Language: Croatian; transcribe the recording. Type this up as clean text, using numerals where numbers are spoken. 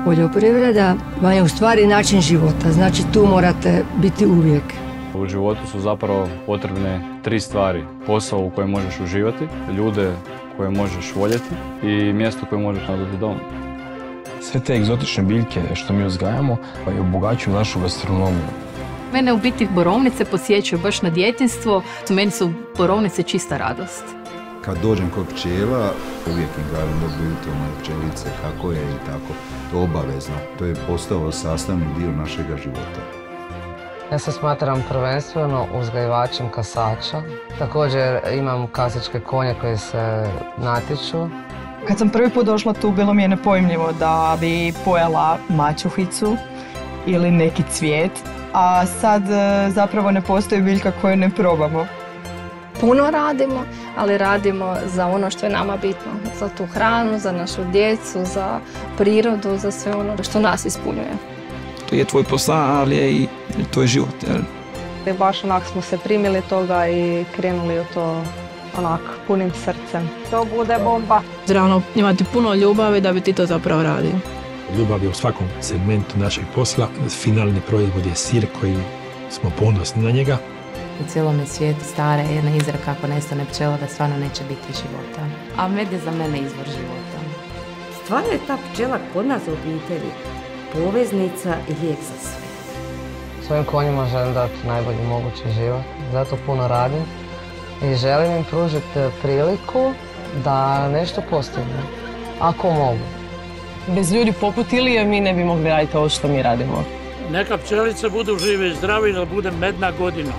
Poljoprivreda vam je u stvari način života, znači tu morate biti uvijek. U životu su zapravo potrebne 3 stvari. Posao u kojem možeš uživati, ljude koje možeš voljeti i mjesto koje možeš nazvati dom. Sve te egzotične biljke što mi uzgajamo i obogaćuju našu gastronomiju. Mene u biti borovnice podsjećaju baš na djetinjstvo. Meni su borovnice čista radost. Kad dođem kod pčela, uvijek im kažem dobro jutro moje pčelice, kako je i tako. To obavezno. To je postao sastavni dio našega života. Ja se smatram prvenstveno uzgajivačem kasača. Također imam kasačke konje koji se natječu. Kad sam prvi put došla tu, bilo mi je nepojmljivo da bi pojela mačuhicu ili neki cvijet, a sad zapravo ne postoji biljka koju ne probamo. Puno radimo, ali radimo za ono što je nama bitno, za tu hranu, za našu djecu, za prirodu, za sve ono što nas ispunjuje. To je tvoj posao, ali je i to je život. Jel? Baš onak smo se primili toga i krenuli u to onak punim srcem. To bude bomba. Trebamo imati puno ljubavi da bi ti to zapravo radio. Ljubav je u svakom segmentu našeg posla. Finalni proizvod je sir koji smo ponosni na njega. U cijelome svijetu stara je jedna izreka, ako nestane pčela da stvarno neće biti života. A med je za mene izvor života. Stvarno je ta pčela kod nas u obitelji poveznica i lijek za sve. Svojim konjima želim dati najbolji mogući život, zato puno radim i želim im pružiti priliku da nešto postignu, ako mogu. Bez ljudi poput Ilije mi ne bi mogli raditi ovo što mi radimo. Neka pčelice budu žive i zdrave i da bude medna godina.